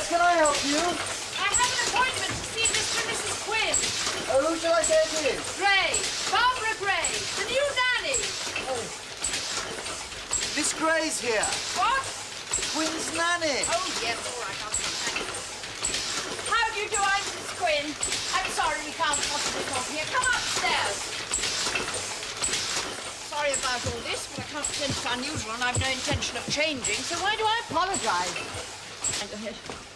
can I help you? I have an appointment to see Mr. and Mrs. Quinn. Oh, who shall I say it is? Gray. Barbara Gray. The new nanny. Oh. Miss Gray's here. What? Quinn's nanny. Oh, yes, all right, I'll see. Thank you. How do you do, I'm Mrs. Quinn. I'm sorry we can't possibly talk here. Come upstairs. Sorry about all this, but I can't pretend it's unusual and I've no intention of changing, so why do I apologize?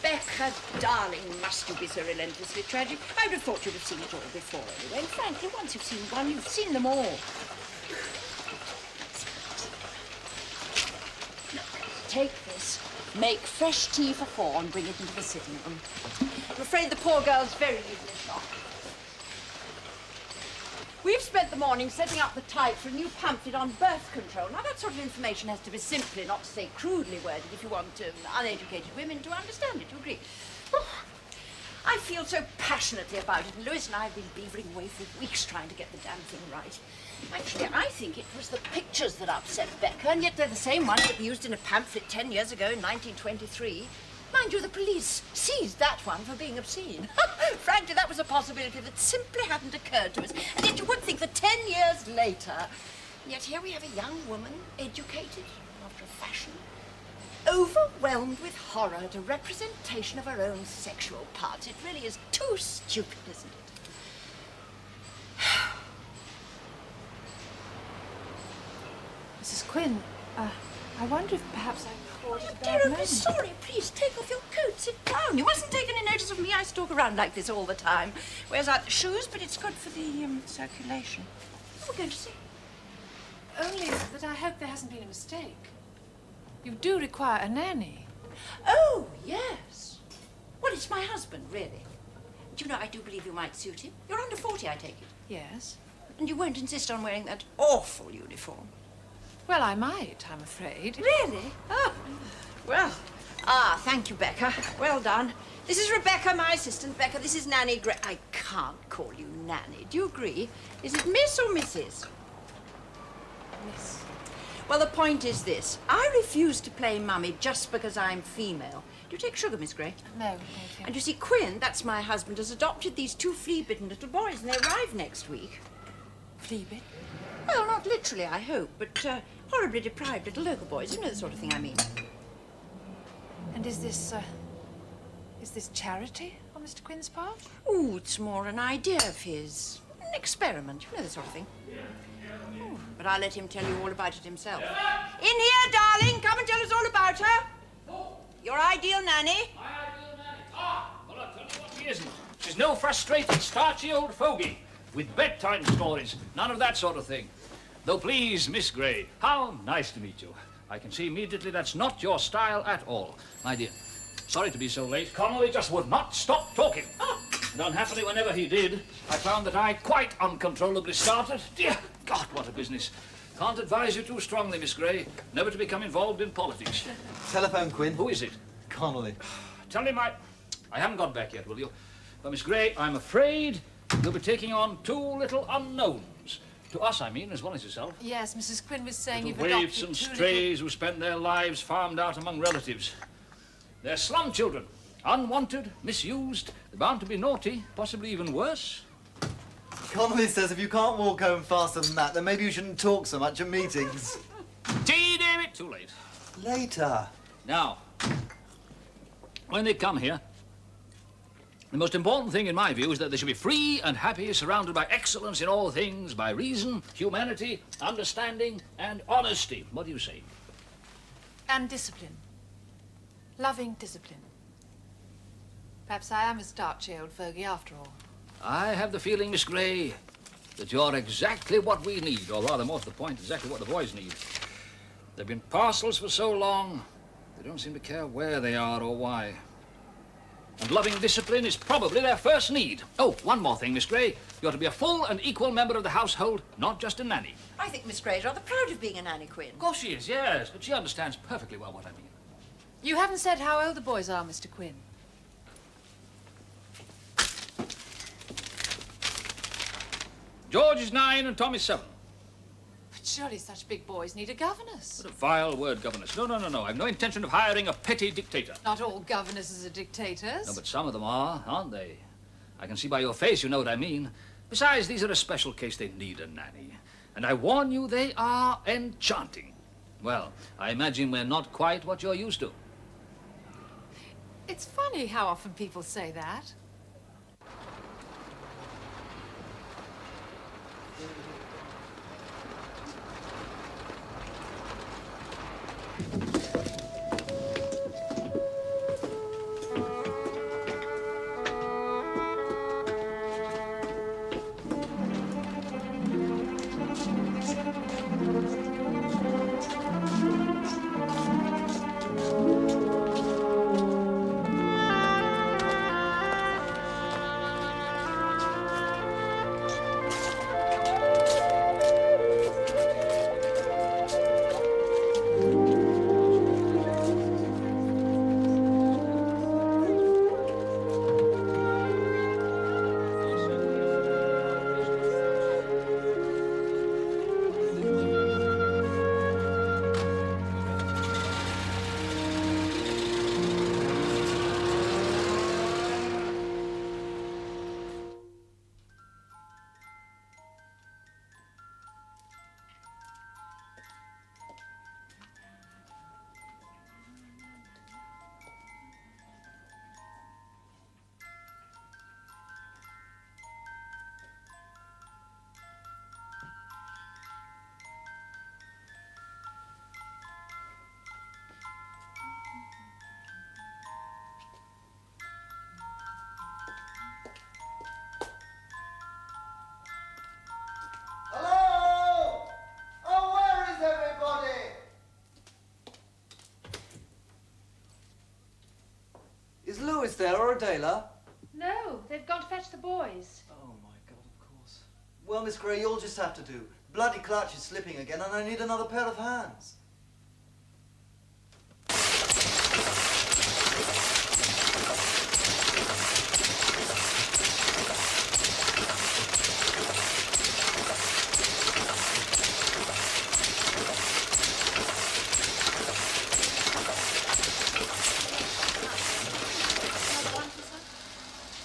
Becca, darling, must you be so relentlessly tragic? I would have thought you'd have seen it all before anyway. And frankly, once you've seen one, you've seen them all. Take this, make fresh tea for 4 and bring it into the sitting room. I'm afraid the poor girl's very easily shocked. We've spent the morning setting up the type for a new pamphlet on birth control. Now, that sort of information has to be simply, not to say crudely worded, if you want uneducated women to understand it. Do you agree? Oh, I feel so passionately about it, and Louis and I have been beavering away for weeks trying to get the damn thing right. Actually, I think it was the pictures that upset Becca, and yet they're the same ones that we used in a pamphlet 10 years ago in 1923. Mind you, the police seized that one for being obscene. Frankly, that was a possibility that simply hadn't occurred to us. And yet you would think that 10 years later... And yet here we have a young woman, educated, after a fashion, overwhelmed with horror at a representation of her own sexual parts. It really is too stupid, isn't it? Mrs. Quinn, I wonder if perhaps I called it a Dear, bad I'm moment. sorry. Please, take off your coat. Sit down. You mustn't take any notice of me. I stalk around like this all the time. Wears out the shoes, but it's good for the circulation. What are we going to see? Only that I hope there hasn't been a mistake. You do require a nanny. Oh, yes. Well, it's my husband, really. Do you know, I do believe you might suit him. You're under 40, I take it. Yes. And you won't insist on wearing that awful uniform. Well, I might, I'm afraid. Really? Oh, well. Thank you, Becca. Well done. This is Rebecca, my assistant. Becca, this is Nanny Gray. I can't call you Nanny. Do you agree? Is it Miss or Mrs.? Miss. Well, the point is this. I refuse to play mummy just because I'm female. Do you take sugar, Miss Gray? No, thank you. And you see, Quinn, that's my husband, has adopted these 2 flea-bitten little boys, and they arrive next week. Flea-bit? Well, not literally, I hope, but horribly deprived little local boys. You know the sort of thing I mean. And is this charity on Mr. Quinn's part? Oh, it's more an idea of his. An experiment. You know the sort of thing. Oh, but I'll let him tell you all about it himself. In here, darling. Come and tell us all about her. Your ideal nanny. My ideal nanny. Well, I'll tell you what she isn't. She's no frustrated, starchy old fogey with bedtime stories. None of that sort of thing. Though, please, Miss Gray, how nice to meet you. I can see immediately that's not your style at all. My dear, sorry to be so late. Connolly just would not stop talking. And unhappily, whenever he did, I found that I quite uncontrollably started. Dear God, what a business. Can't advise you too strongly, Miss Gray, never to become involved in politics. Telephone, Quinn. Who is it? Connolly. Tell him I haven't got back yet, will you? But, Miss Gray, I'm afraid you'll be taking on 2 little unknowns. To us, I mean, as well as yourself. Yes, Mrs. Quinn was saying Little you've waifs adopted and 2 strays who spend their lives farmed out among relatives. They're slum children, unwanted, misused, they're bound to be naughty, possibly even worse. Connolly says if you can't walk home faster than that, then maybe you shouldn't talk so much at meetings. Tea, David, too late. Later. Now, when they come here, the most important thing, in my view, is that they should be free and happy, surrounded by excellence in all things, by reason, humanity, understanding, and honesty. What do you say? And discipline. Loving discipline. Perhaps I am a starchy old fogey after all. I have the feeling, Miss Gray, that you're exactly what we need, or rather, more to the point, exactly what the boys need. They've been parcels for so long, they don't seem to care where they are or why. And loving discipline is probably their first need. Oh, one more thing, Miss Gray. You're to be a full and equal member of the household, not just a nanny. I think Miss Gray's rather proud of being a nanny, Quinn. Of course she is, yes, but she understands perfectly well what I mean. You haven't said how old the boys are, Mr. Quinn. George is 9 and Tom is 7. But Surely such big boys need a governess. What a vile word, governess. No, no, no, no. I've no intention of hiring a petty dictator. Not all governesses are dictators. No, but some of them are, aren't they? I can see by your face you know what I mean. Besides, these are a special case. They need a nanny. And I warn you, they are enchanting. Well, I imagine we're not quite what you're used to. It's funny how often people say that. Hello? Oh, where is everybody? Is Lewis there or Adela? No, they've gone to fetch the boys. Oh, my God, of course. Well, Miss Gray, you'll just have to do. Bloody clutch is slipping again, and I need another pair of hands.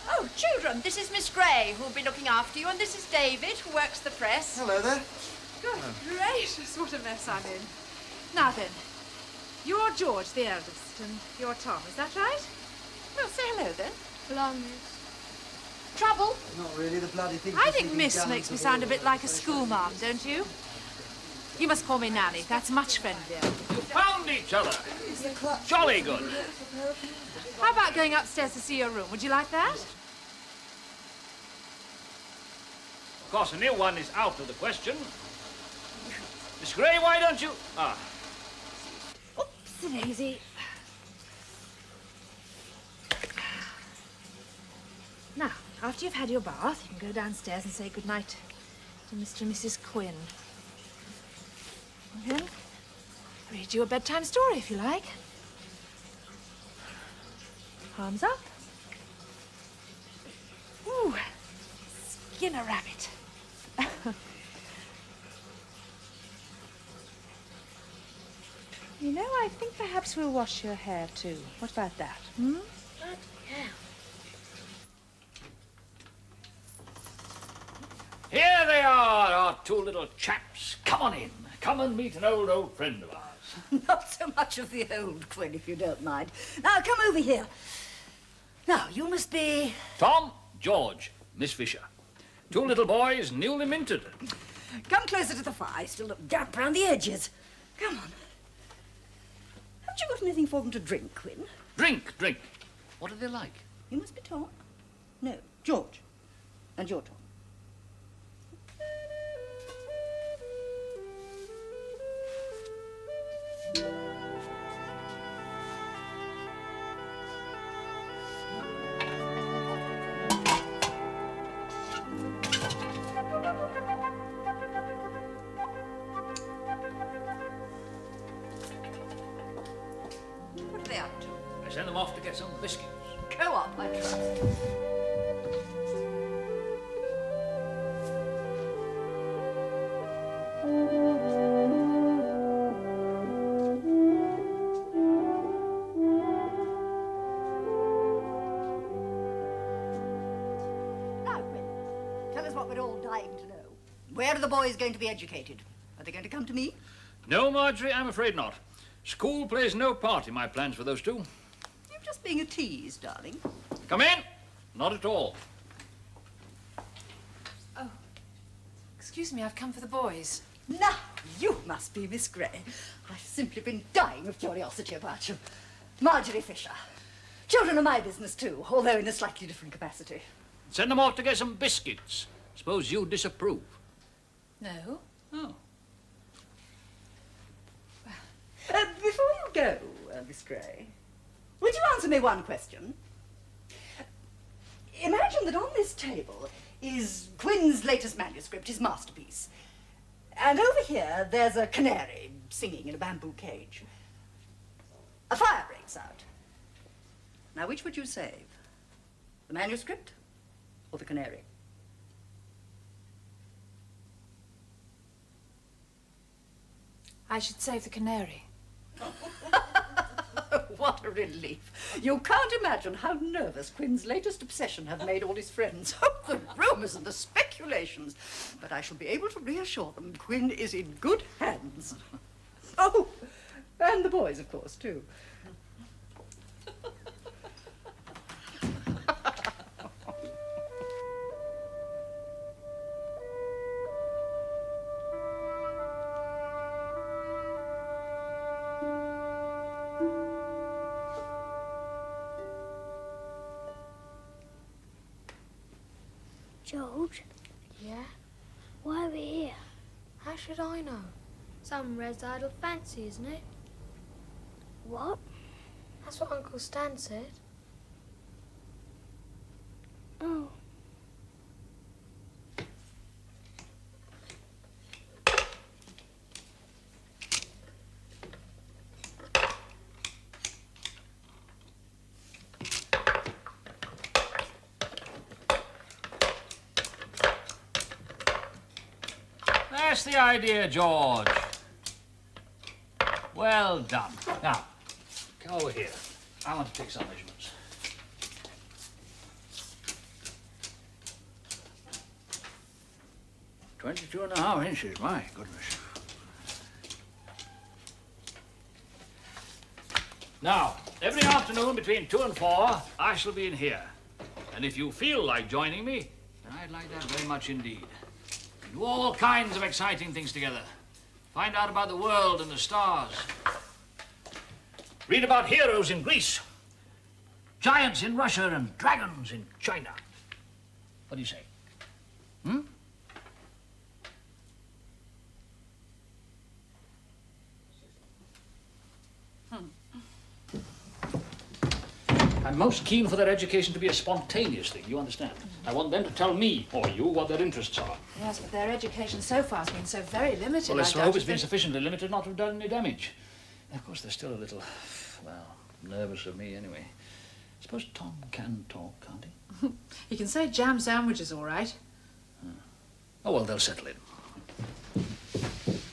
Oh, children, this is Miss Gray, who'll be looking after you, and this is David, who works the press. Hello there. Good gracious, what a mess I'm in. Now then, you're George, the eldest, and you're Tom, is that right? Well, say hello then. Long miss. Trouble? Not really, the bloody thing. I think Miss makes me sound a bit like a schoolmarm, don't you? You must call me Nanny. That's much friendlier. You found each other. Jolly good. How about going upstairs to see your room? Would you like that? Of course, a new one is out of the question. Miss Gray, why don't you... Ah, Oopsie-daisy. Now, after you've had your bath, you can go downstairs and say goodnight to Mr. and Mrs. Quinn. And then read you a bedtime story if you like. Arms up. Ooh, skin a rabbit. You know, I think perhaps we'll wash your hair too. What about that? Hmm? here they are, our two little chaps. Come on in. Come and meet an old friend of ours. Not so much of the old, Quinn, if you don't mind. Now, come over here. Now, you must be... Tom, George, Miss Fisher. Two little boys, newly minted. Come closer to the fire. I still look damp round the edges. Come on. Haven't you got anything for them to drink, Quinn? Drink, drink. What are they like? You must be Tom. No, George. And you're Tom. What are they up to? I send them off to get some biscuits. Go up, I trust. dying to know. Where are the boys going to be educated? Are they going to come to me? No, Marjorie, I'm afraid not. School plays no part in my plans for those two. You're just being a tease, darling. Come in. Not at all. Oh, excuse me, I've come for the boys. Now, you must be Miss Gray. I've simply been dying of curiosity about you. Marjorie Fisher. Children are my business too, although in a slightly different capacity. Send them off to get some biscuits. Suppose you disapprove. No. Oh. Before you go, Miss Gray, would you answer me one question? Imagine that on this table is Quinn's latest manuscript, his masterpiece. And over here, there's a canary singing in a bamboo cage. A fire breaks out. Now, which would you save? The manuscript or the canary? I should save the canary. What a relief. You can't imagine how nervous Quinn's latest obsession have made all his friends. Oh, the rumours and the speculations. But I shall be able to reassure them Quinn is in good hands. Oh, and the boys, of course, too. George? Yeah? Why are we here? How should I know? Some red's idle fancy, isn't it? What? That's what Uncle Stan said. Oh. That's the idea, George. Well done. Now, come over here. I want to take some measurements. "22.5 inches, my goodness. Now, every afternoon between 2 and 4, I shall be in here. And if you feel like joining me, then I'd like that very much indeed. Do all kinds of exciting things together. Find out about the world and the stars. Read about heroes in Greece, giants in Russia, and dragons in China. What do you say? Hmm? I'm most keen for their education to be a spontaneous thing, you understand? I want them to tell me, or you, what their interests are. Yes, but their education so far has been so very limited. Well, let's I doubt hope it's if been they- sufficiently limited not to have done any damage. Of course, they're still a little, well, nervous of me anyway. Suppose Tom can talk, can't he? You can say jam sandwiches, all right. Oh, well, they'll settle in.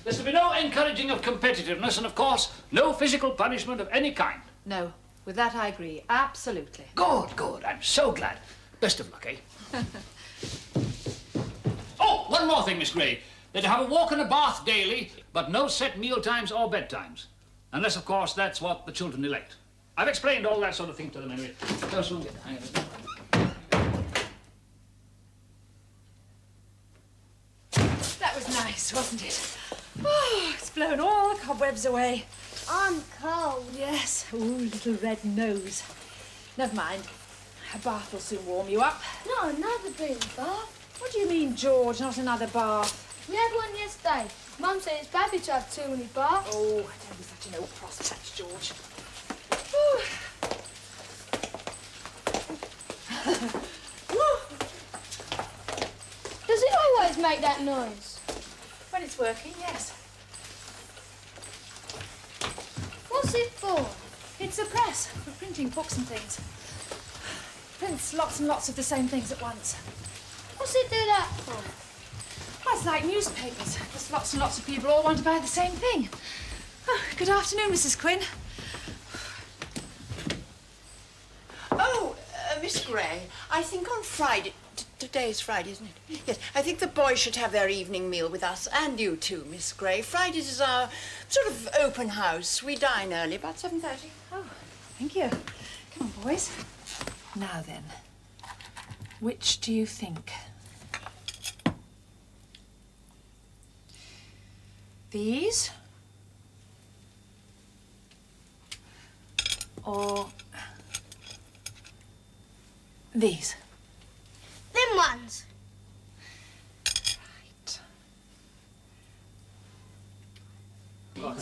There's to be no encouraging of competitiveness and, of course, no physical punishment of any kind. No, with that I agree. Absolutely. Good, good. I'm so glad. Best of luck, eh? Oh, one more thing, Miss Gray. They're to have a walk and a bath daily, but no set meal times or bedtimes. Unless, of course, that's what the children elect. I've explained all that sort of thing to them anyway. They'll soon get the hang of it. That was nice, wasn't it? Oh, it's blown all the cobwebs away. I'm cold. Yes. Ooh, little red nose. Never mind. A bath will soon warm you up. No, another big bath. What do you mean, George? Not another bath? We had one yesterday. Mum said it's baby to have too many baths. Oh, don't be such an old prospect, George. Does it always make that noise? When it's working, yes. What's it for? It's a press for printing books and things. Prints lots and lots of the same things at once. What's it do that for? Well, it's like newspapers. There's lots and lots of people all want to buy the same thing. Oh, good afternoon, Mrs. Quinn. Oh, Miss Gray, I think on Friday... Today's Friday, isn't it? Yes, I think the boys should have their evening meal with us, and you too, Miss Gray. Fridays is our sort of open house. We dine early, about 7:30. Oh, thank you. Come on, boys. Now then, which do you think? These? Or these? Them ones.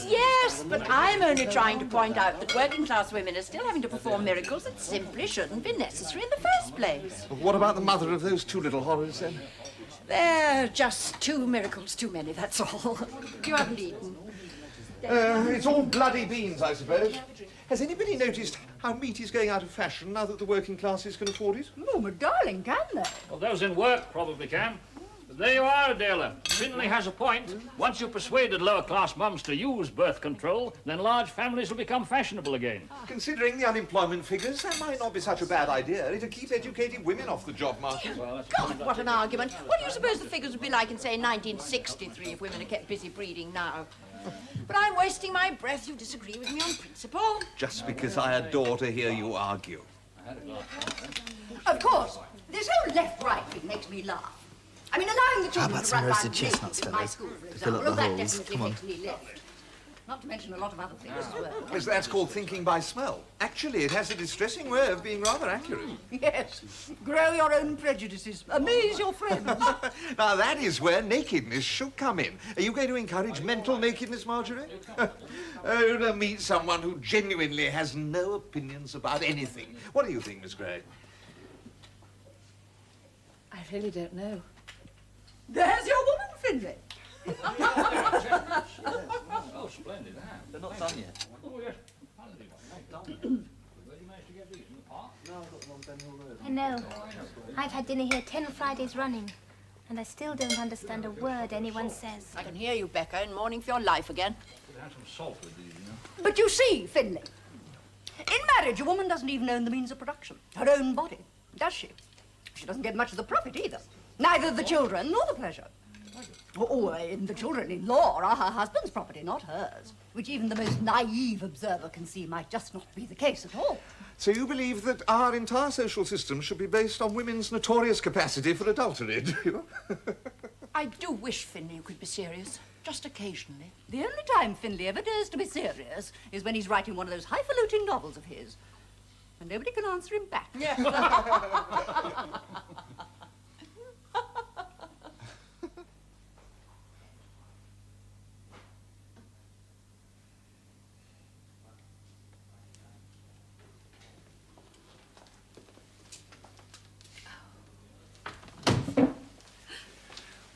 Yes, but I'm only trying to point out that working class women are still having to perform miracles that simply shouldn't be necessary in the first place. What about the mother of those two little horrors, then? They're just 2 miracles too many, that's all. You haven't eaten. It's all bloody beans, I suppose. Has anybody noticed how meat is going out of fashion now that the working classes can afford it? Oh, my darling, can they? Well, those in work probably can. But there you are, Adela. Finlay has a point. Once you've persuaded lower-class mums to use birth control, then large families will become fashionable again. Considering the unemployment figures, that might not be such a bad idea. It'll keep educated women off the job market. God, what an argument. What do you suppose the figures would be like in, say, 1963 if women are kept busy breeding now? But I'm wasting my breath. You disagree with me on principle. Just because I adore to hear you argue. Of course, this whole left-right thing makes me laugh. I mean, allowing the children about to some run roasted around chestnuts, naked in my fellas, school, for to fill example, up well, the that holes? definitely Come on. makes me left. Not to mention a lot of other things as well. Yes, that's called thinking by smell. Actually, it has a distressing way of being rather accurate. Yes, grow your own prejudices. Amaze your friends. Now, that is where nakedness should come in. Are you going to encourage mental nakedness, Marjorie? Oh, to meet someone who genuinely has no opinions about anything. What do you think, Miss Gray? I really don't know. There's your woman, Finlay. Oh, splendid, huh? They're not done yet. Oh, yes. Where did you manage to get these? In the park? No, I've got one Ben Hill Road. I know. I've had dinner here 10 Fridays running, and I still don't understand a word anyone says. I can hear you, Becca, in mourning for your life again. Could have some salt with these, you know. But you see, Finlay, in marriage, a woman doesn't even own the means of production, her own body, does she? She doesn't get much of the profit either. Neither the children nor the pleasure. Or in the children-in-law are her husband's property, not hers, which even the most naive observer can see might just not be the case at all. So you believe that our entire social system should be based on women's notorious capacity for adultery, do you? I do wish, Finlay, you could be serious. Just occasionally. The only time Finlay ever dares to be serious is when he's writing one of those highfalutin novels of his. And nobody can answer him back. Yeah.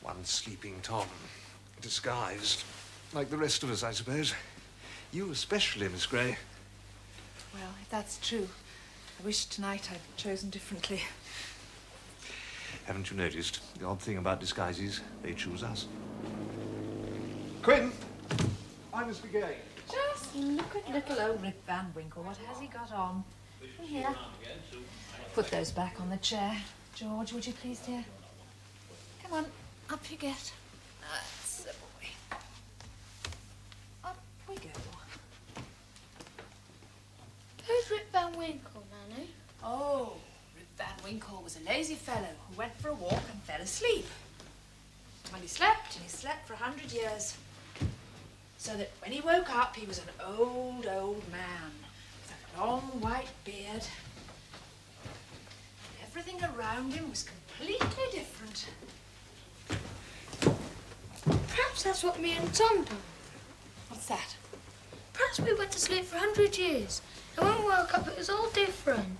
One sleeping Tom, disguised, like the rest of us, I suppose. You especially, Miss Gray. Well, if that's true, I wish tonight I'd chosen differently. Haven't you noticed the odd thing about disguises? They choose us. Quinn, I must be going. Just look at little old Rip Van Winkle. What has he got on? Here. Put those back on the chair. George, would you please, dear? Come on, up you get. That's the boy. Up we go. Who's Rip Van Winkle, Nanny? Oh, Rip Van Winkle was a lazy fellow who went for a walk and fell asleep. Well, he slept, and he slept for 100 years. So that when he woke up, he was an old, old man with a long white beard. And everything around him was completely different. Perhaps that's what me and Tom done. What's that? Perhaps we went to sleep for 100 years, and when we woke up, it was all different.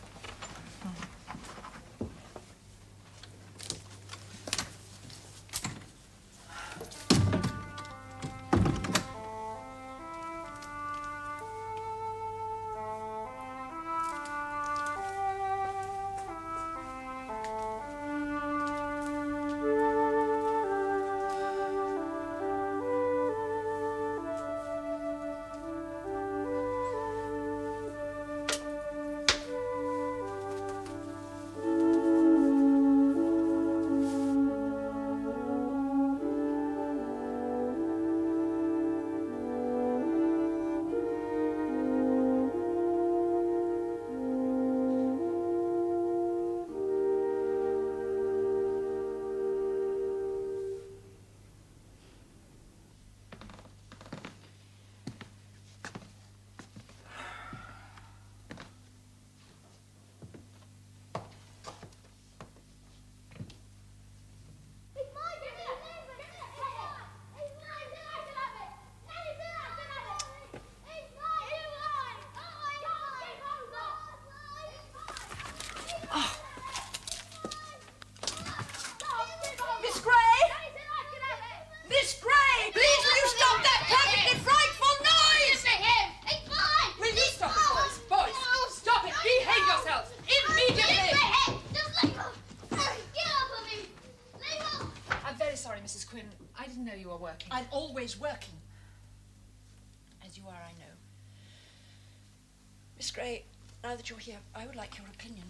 Miss Gray, now that you're here, I would like your opinion.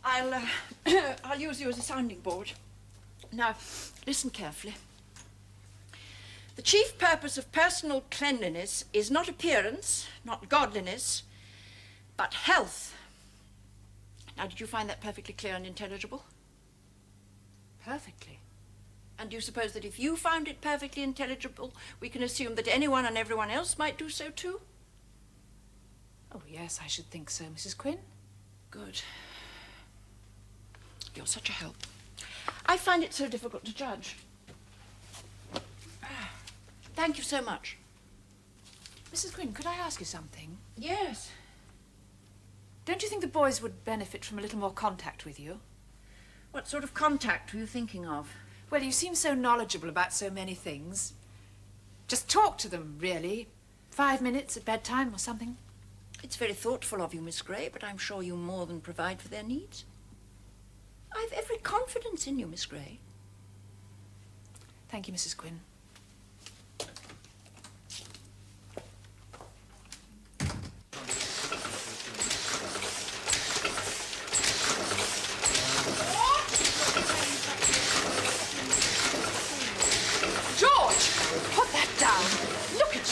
I'll I'll use you as a sounding board. Now, listen carefully. The chief purpose of personal cleanliness is not appearance, not godliness, but health. Now, did you find that perfectly clear and intelligible? Perfectly. And do you suppose that if you found it perfectly intelligible, we can assume that anyone and everyone else might do so too? Oh, yes, I should think so, Mrs. Quinn. Good. You're such a help. I find it so difficult to judge. Thank you so much. Mrs. Quinn, could I ask you something? Yes. Don't you think the boys would benefit from a little more contact with you? What sort of contact were you thinking of? Well, you seem so knowledgeable about so many things. Just talk to them, really. 5 minutes at bedtime or something. It's very thoughtful of you, Miss Gray, but I'm sure you more than provide for their needs. I've every confidence in you, Miss Gray. Thank you, Mrs. Quinn.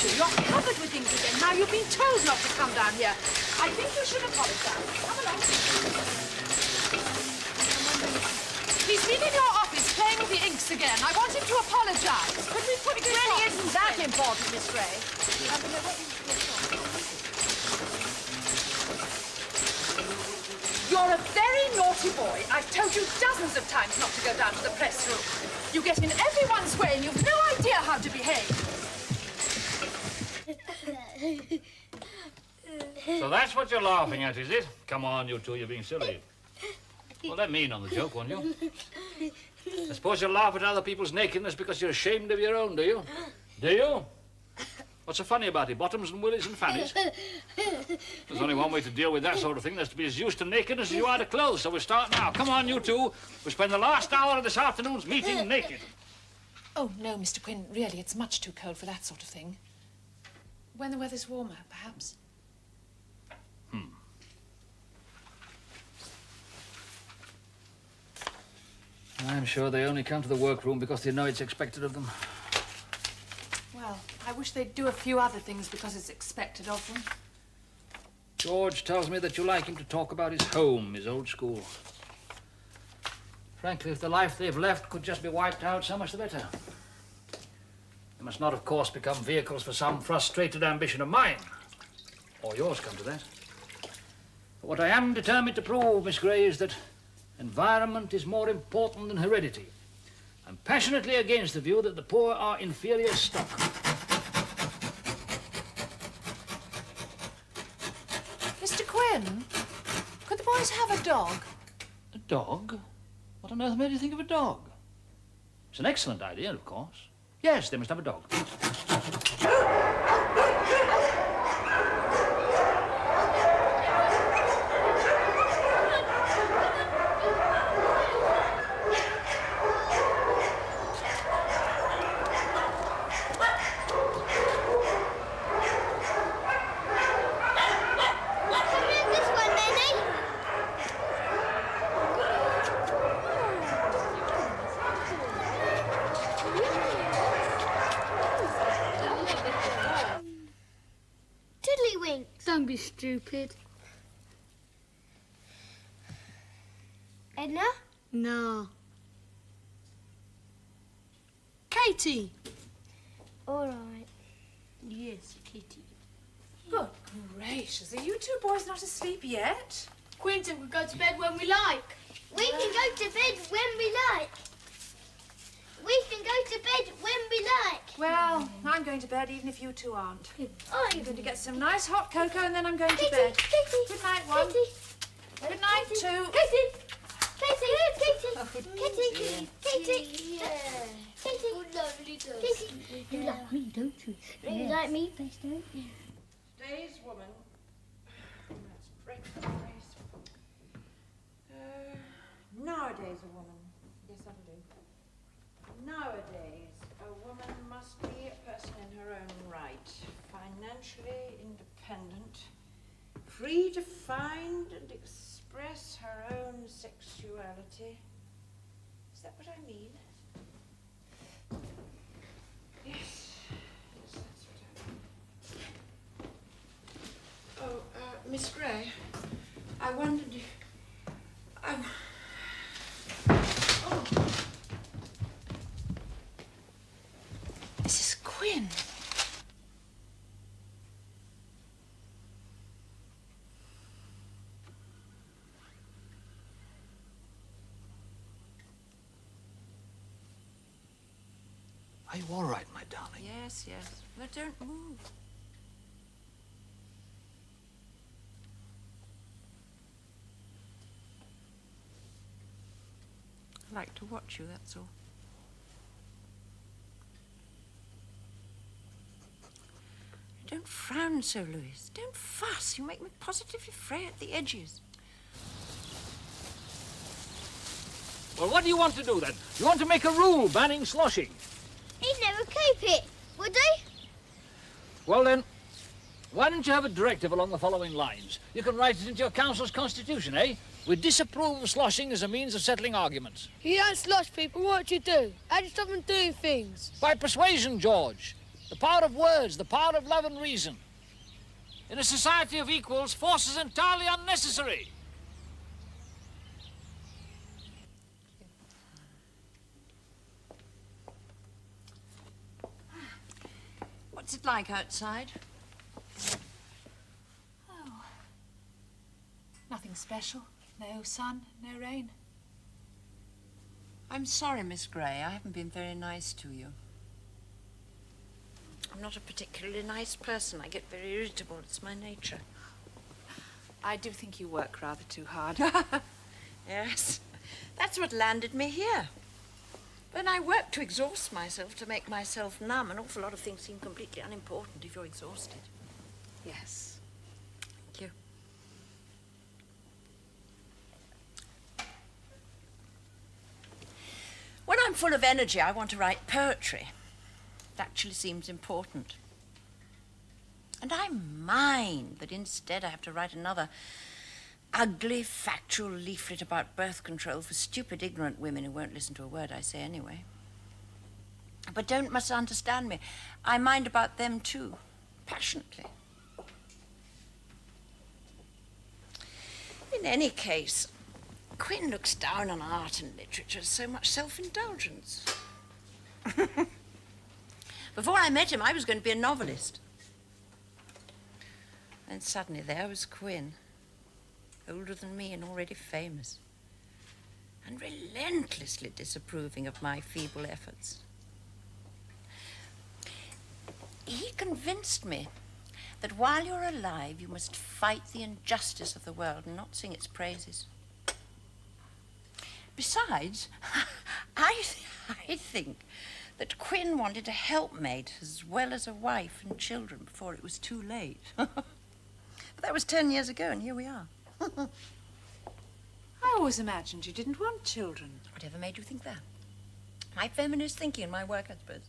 You're covered with things again. Now you've been told not to come down here. I think you should apologize. Come along. He's been in your office playing with the inks again. I want him to apologize. Could we put It really isn't that important, Miss Gray. You're a very naughty boy. I've told you dozens of times not to go down to the press room. You get in everyone's way and you've no idea how to behave. So that's what you're laughing at, is it? Come on, you two, you're being silly. Well, let me in on the joke, won't you? I suppose you laugh at other people's nakedness because you're ashamed of your own, do you? Do you? What's so funny about it? Bottoms and willies and fannies? There's only one way to deal with that sort of thing. That's to be as used to nakedness as you are to clothes. So we'll start now. Come on, you two. We'll spend the last hour of this afternoon's meeting naked. Oh, no, Mr. Quinn. Really, it's much too cold for that sort of thing. When the weather's warmer, perhaps. I'm sure they only come to the workroom because they know it's expected of them. Well, I wish they'd do a few other things because it's expected of them. George tells me that you like him to talk about his home, his old school. Frankly, if the life they've left could just be wiped out, so much the better. They must not, of course, become vehicles for some frustrated ambition of mine. Or yours, come to that. But what I am determined to prove, Miss Gray, is that environment is more important than heredity. I'm passionately against the view that the poor are inferior stock. Mr. Quinn, could the boys have a dog? A dog? What on earth made you think of a dog? It's an excellent idea, of course. Yes, they must have a dog. Don't be stupid. Edna? No. Katie? All right. Yes, Katie. Good gracious, are you two boys not asleep yet? Quentin can go to bed when we like. We can go to bed when we like. We can go to bed when we like. Well, I'm going to bed even if you two aren't. Oh, I'm going to get some nice hot cocoa and then I'm going to Katie, bed. Katie, Good night, one. Katie. Good night, Katie, two. Katie, Katie, Katie, Oh, Katie, Katie, Yeah. Katie. Oh, lovely does. Katie. You like me, don't you? You like me best, don't you? Today's woman. That's breakfast, Grace. Nowadays, a woman. Yes, that'll do. Nowadays, a woman must be a person in her own right, financially independent, free to find and express her own sexuality. Is that what I mean? Yes. Yes, that's what I mean. Oh, Miss Gray, I wondered if... Oh. Mrs. Quinn. Are you all right, my darling? Yes, yes. But don't move. I like to watch you, that's all. Don't frown so, Louis. Don't fuss. You make me positively fray at the edges. Well, what do you want to do, then? You want to make a rule banning sloshing? He'd never keep it, would he? Well, then, why don't you have a directive along the following lines? You can write it into your council's constitution, eh? We disapprove of sloshing as a means of settling arguments. You don't slosh people, what do you do? How do you stop them doing things? By persuasion, George. The power of words, the power of love and reason. In a society of equals, force is entirely unnecessary. What's it like outside? Oh. Nothing special. No sun, no rain. I'm sorry, Miss Gray. I haven't been very nice to you. I'm not a particularly nice person. I get very irritable. It's my nature. I do think you work rather too hard. Yes, that's what landed me here. When I work to exhaust myself, to make myself numb, an awful lot of things seem completely unimportant if you're exhausted. Yes. Thank you. When I'm full of energy, I want to write poetry. It actually seems important. And I mind that instead I have to write another ugly, factual leaflet about birth control for stupid, ignorant women who won't listen to a word I say anyway. But don't misunderstand me. I mind about them too, passionately. In any case, Quinn looks down on art and literature as so much self-indulgence. Before I met him, I was going to be a novelist. And suddenly there was Quinn, older than me and already famous, and relentlessly disapproving of my feeble efforts. He convinced me that while you're alive, you must fight the injustice of the world and not sing its praises. Besides, I think that Quinn wanted a helpmate as well as a wife and children before it was too late. But that was 10 years ago, and here we are. I always imagined you didn't want children. Whatever made you think that? My feminist thinking in my work, I suppose.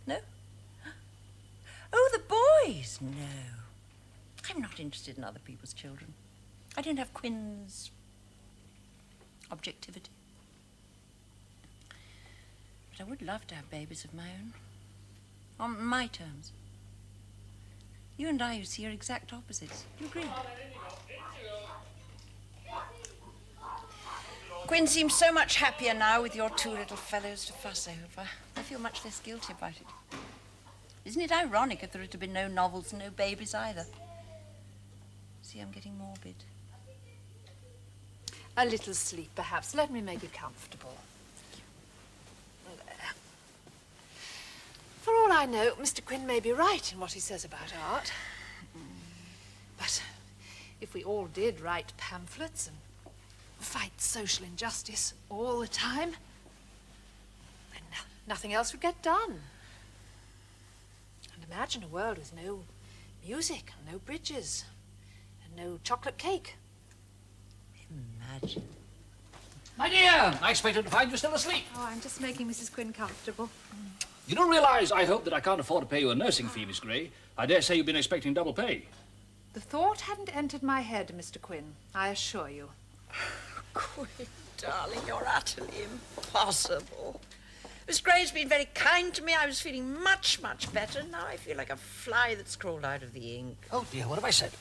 No? Oh, the boys! No. I'm not interested in other people's children. I don't have Quinn's objectivity. But I would love to have babies of my own. On my terms. You and I, you see, are exact opposites. Do you agree? Quinn seems so much happier now with your two little fellows to fuss over. I feel much less guilty about it. Isn't it ironic if there are to be no novels and no babies either? See, I'm getting morbid. A little sleep, perhaps. Let me make you comfortable. There. For all I know, Mr. Quinn may be right in what he says about art. But if we all did write pamphlets and fight social injustice all the time, then nothing else would get done. And imagine a world with no music, and no bridges, and no chocolate cake. Imagine. My dear, I expected to find you still asleep. Oh, I'm just making Mrs. Quinn comfortable. You don't realize, I hope, that I can't afford to pay you a nursing fee, Miss Gray. I dare say you've been expecting double pay. The The thought hadn't entered my head, Mr. Quinn, I assure you. Quinn, darling, you're utterly impossible. Miss Gray's been very kind to me. I was feeling much, much better. Now I feel like a fly that's crawled out of the ink. Oh, dear, what have I said?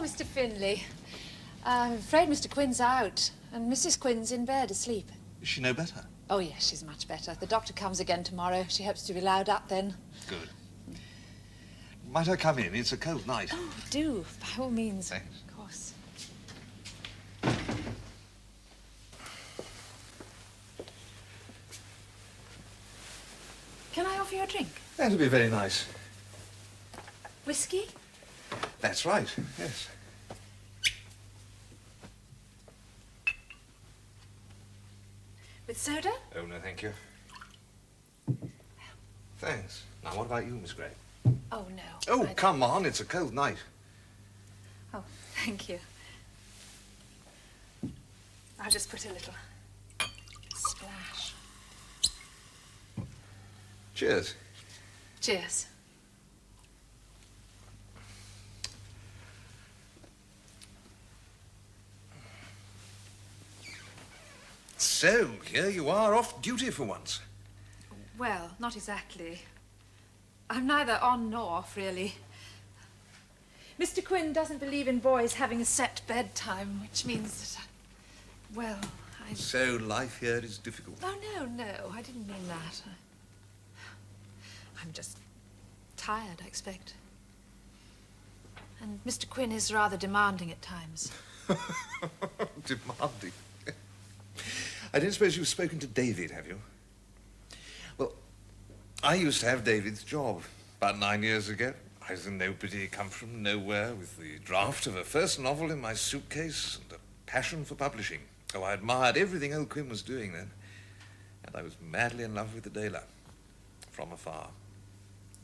Mr. Finlay. I'm afraid Mr. Quinn's out, and Mrs. Quinn's in bed asleep. Is she no better? Oh, yes, she's much better. The doctor comes again tomorrow. She hopes to be allowed up then. Good. Might I come in? It's a cold night. Oh, do, by all means. Thanks. Of course. Can I offer you a drink? That'd be very nice. Whiskey? That's right, yes. With soda? Oh, no, thank you. Thanks. Now, what about you, Miss Gray? Oh, no. Oh, come on, it's a cold night. Oh, thank you. I'll just put a little splash. Cheers. Cheers. So, here you are, off duty for once. Well, not exactly. I'm neither on nor off, really. Mr. Quinn doesn't believe in boys having a set bedtime, which means that, well, I... So, life here is difficult. Oh, no, I didn't mean that. I'm just tired, I expect. And Mr. Quinn is rather demanding at times. Demanding? I don't suppose you've spoken to David, have you? Well, I used to have David's job about 9 years ago. I was a nobody, come from nowhere, with the draft of a first novel in my suitcase and a passion for publishing. Oh, I admired everything old Quinn was doing then. And I was madly in love with Adela, from afar.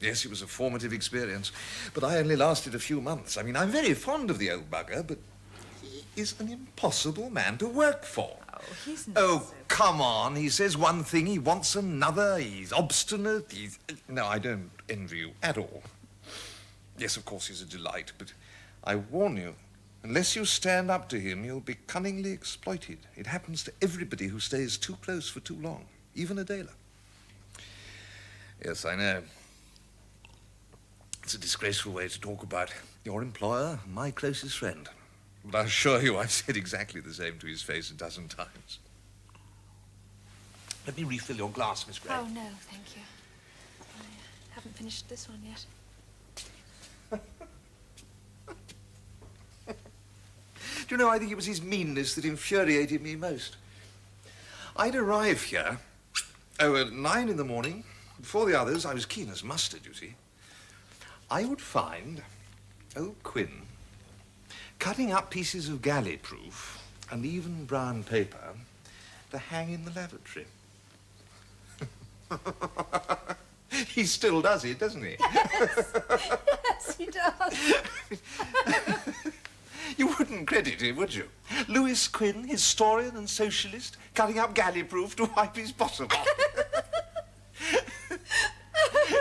Yes, it was a formative experience, but I only lasted a few months. I mean, I'm very fond of the old bugger, but he is an impossible man to work for. Oh, he's not. Oh, come on. He says one thing, he wants another. He's obstinate. No, I don't envy you at all. Yes, of course, he's a delight, but I warn you, unless you stand up to him, you'll be cunningly exploited. It happens to everybody who stays too close for too long, even Adela. Yes, I know. It's a disgraceful way to talk about your employer, my closest friend. But I assure you I've said exactly the same to his face a dozen times. Let me refill your glass, Miss Gray. Oh, no, thank you. I haven't finished this one yet. Do you know, I think it was his meanness that infuriated me most. I'd arrive here, at 9 in the morning. Before the others, I was keen as mustard, you see. I would find old Quinn cutting up pieces of galley proof and even brown paper to hang in the lavatory. He still does it, doesn't he? Yes, yes, he does. You wouldn't credit him, would you? Lewis Quinn, historian and socialist, cutting up galley-proof to wipe his bottom off.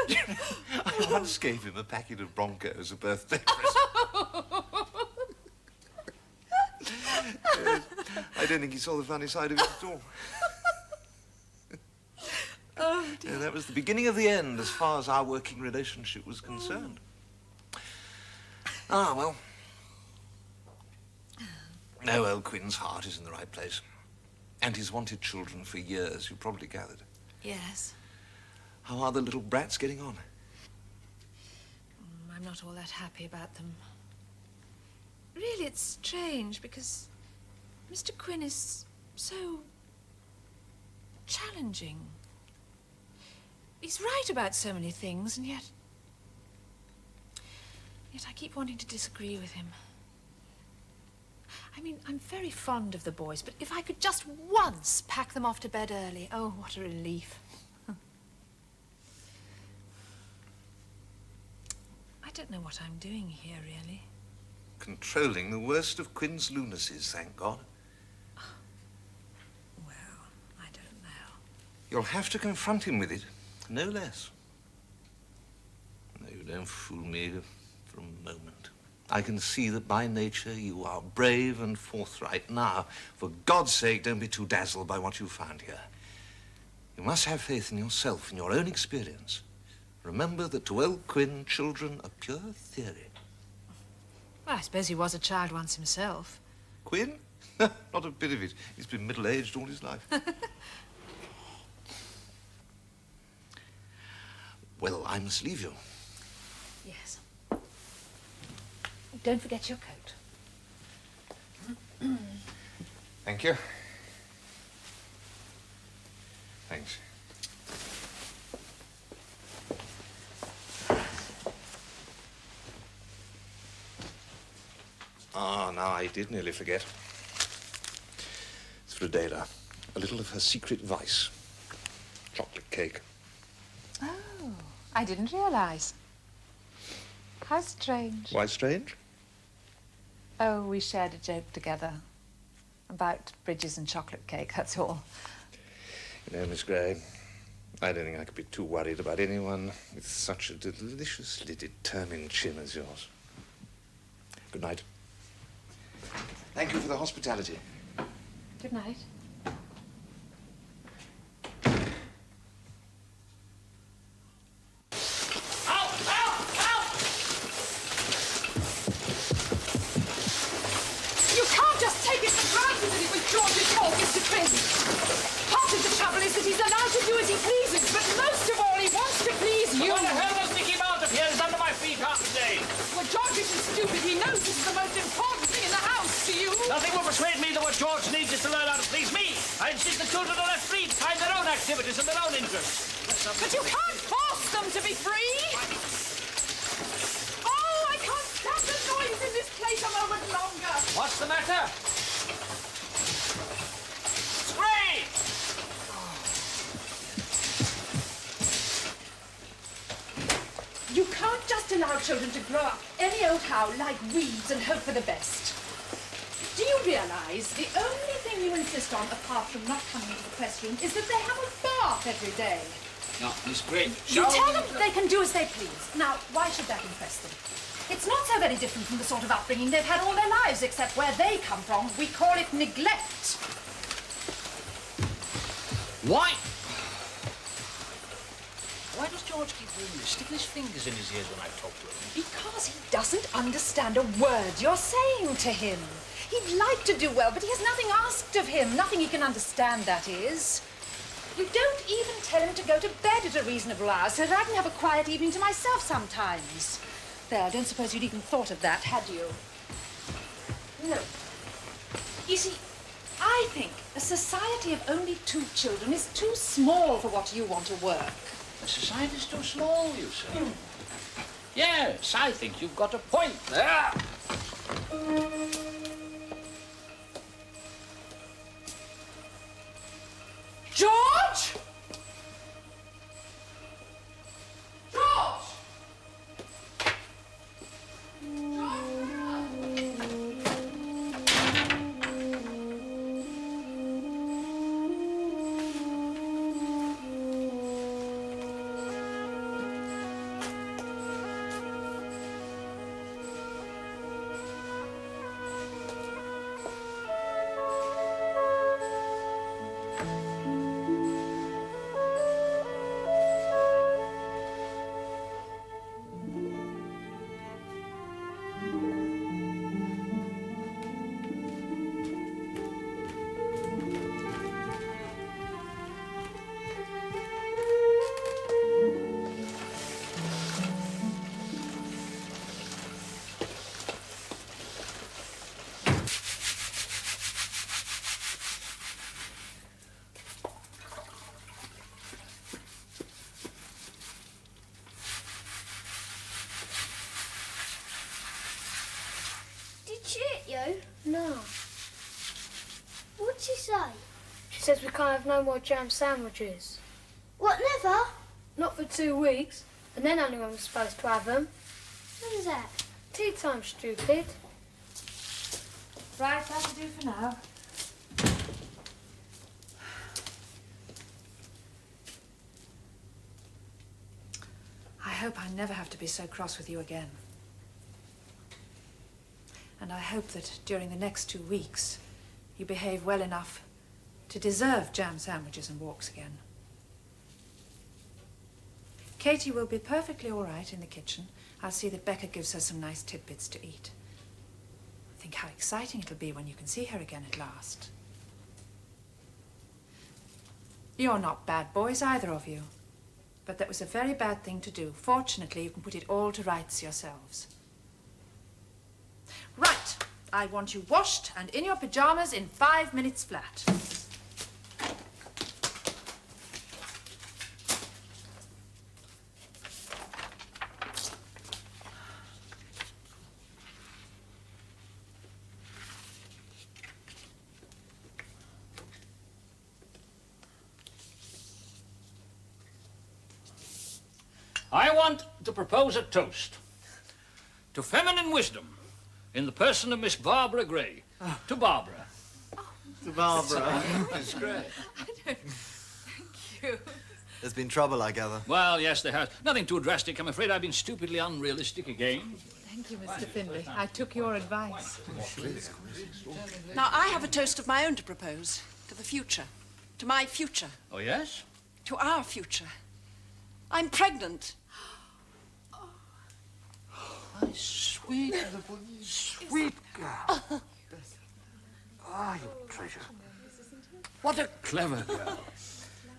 You know, I once gave him a packet of Broncos as a birthday present. I don't think he saw the funny side of it at all. Oh, dear. Yeah, that was the beginning of the end as far as our working relationship was concerned. Ah, well. No, old Quinn's heart is in the right place. And he's wanted children for years, you probably gathered. Yes. How are the little brats getting on? I'm not all that happy about them. Really, it's strange because Mr. Quinn is so challenging. He's right about so many things, and yet I keep wanting to disagree with him. I mean, I'm very fond of the boys, but if I could just once pack them off to bed early, oh, what a relief. I don't know what I'm doing here, really. Controlling the worst of Quinn's lunacies, thank God. Well, I don't know. You'll have to confront him with it, no less. No, you don't fool me for a moment. I can see that by nature you are brave and forthright. Now, for God's sake, don't be too dazzled by what you found here. You must have faith in yourself and your own experience. Remember that to old Quinn, children are pure theory. Well, I suppose he was a child once himself. Quinn? Not a bit of it. He's been middle-aged all his life. Well, I must leave you. Yes. Don't forget your coat. Thank you. Thanks. Ah, now I did nearly forget. It's for Adela. A little of her secret vice. Chocolate cake. Oh, I didn't realize. How strange. Why strange? Oh, we shared a joke together about bridges and chocolate cake, that's all. You know, Miss Gray, I don't think I could be too worried about anyone with such a deliciously determined chin as yours. Good night. Thank you for the hospitality. Good night. You can't just take it for granted that he was George's fault, Mr. Quinn. Part of the trouble is that he's allowed to do as he pleases, but most of all he wants to please you. What the hell will stick him out of here? He's under my feet half the day. Well, George isn't stupid. He knows this is the most important thing in the house to you. Nothing will persuade me that what George needs is to learn how to please me. I insist the children are left free to find their own activities and their own interests. But you can't force them to be free. Oh, I can't stand the noise in this place a moment longer. What's the matter? Spray! You can't just allow children to grow up any old how like weeds and hope for the best. Do you realize the only thing you insist on, apart from not coming into the press room, is that they have a bath every day? No, Miss Gray. You tell them they can do as they please. Now, why should that impress them? It's not so very different from the sort of upbringing they've had all their lives, except where they come from, we call it neglect. Why? Why does George keep sticking his fingers in his ears when I talk to him? Because he doesn't understand a word you're saying to him. He'd like to do well, but he has nothing asked of him. Nothing he can understand, that is. You don't even tell him to go to bed at a reasonable hour so that I can have a quiet evening to myself sometimes. There, I don't suppose you'd even thought of that, had you? No. You see, I think a society of only 2 children is too small for what you want to work. The society's too small, you say? Yes, I think you've got a point there. George! George! No. What'd she say? She says we can't have no more jam sandwiches. What, never? Not for 2 weeks. And then only when we're supposed to have them. What is that? Tea time, stupid. Right, that'll do for now. I hope I never have to be so cross with you again. And I hope that during the next 2 weeks, you behave well enough to deserve jam sandwiches and walks again. Katie will be perfectly all right in the kitchen. I'll see that Becca gives her some nice tidbits to eat. Think how exciting it'll be when you can see her again at last. You're not bad boys, either of you. But that was a very bad thing to do. Fortunately, you can put it all to rights yourselves. Right. I want you washed and in your pajamas in 5 minutes flat. I want to propose a toast to feminine wisdom in the person of Miss Barbara Gray. To Barbara. To Barbara. Miss Gray. Thank you. There's been trouble, I gather. Well, yes, there has. Nothing too drastic. I'm afraid I've been stupidly unrealistic again. Thank you, Mr. Finlay. I took your advice. Now, I have a toast of my own to propose. To the future. To my future. Oh, yes? To our future. I'm pregnant. My sweet little sweet girl. Ah, you treasure. What a clever girl.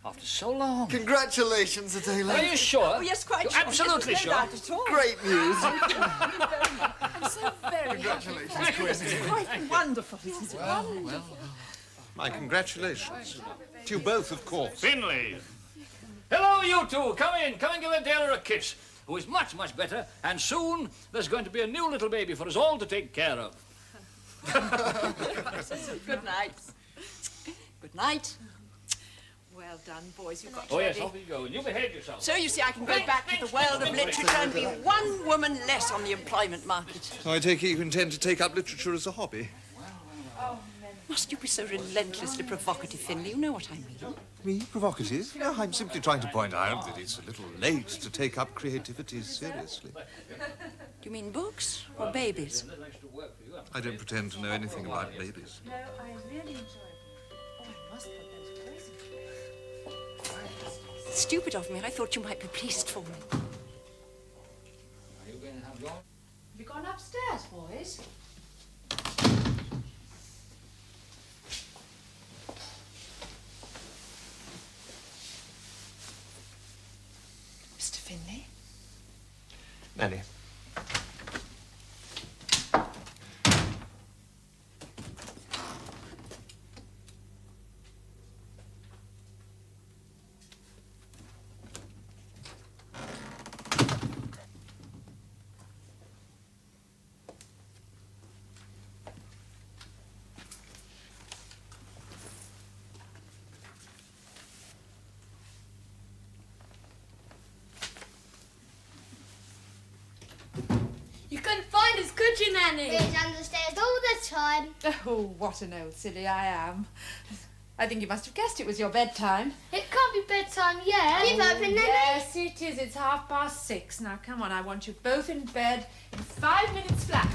After so long. Congratulations, Adela. Are you sure? Oh, yes, quite You're sure. absolutely Yes, sure? no doubt at all. Great news. I'm so very Congratulations, happy. Quinn. It's quite wonderful, isn't it? Well, my congratulations. To you both, of course. Finlay. Hello, you two. Come in. Come and give Adela a kiss, who is much, much better. And soon there's going to be a new little baby for us all to take care of. Good night. Good night. Well done, boys. You've got Oh, yes, ready. off you go. And you behave yourself. So you see, I can go back to the world of literature and be one woman less on the employment market. So I take it you intend to take up literature as a hobby? Must you be so relentlessly provocative, Finlay? You know what I mean. Me? Provocative? No, I'm simply trying to point out that it's a little late to take up creativity seriously. Do you mean books or babies? I don't pretend to know anything about babies. No, I really enjoyed it. Oh, I must put those clothes in. Stupid of me. I thought you might be pleased for me. Are you going to have your... Have you gone upstairs, boys? Mr. Finlay? Nanny. You couldn't find us, could you, Nanny? We're under the stairs all the time. Oh, what an old silly I am. I think you must have guessed it was your bedtime. It can't be bedtime yet. Give up, Nanny. Yes, it is. It's 6:30. Now, come on. I want you both in bed in 5 minutes flat.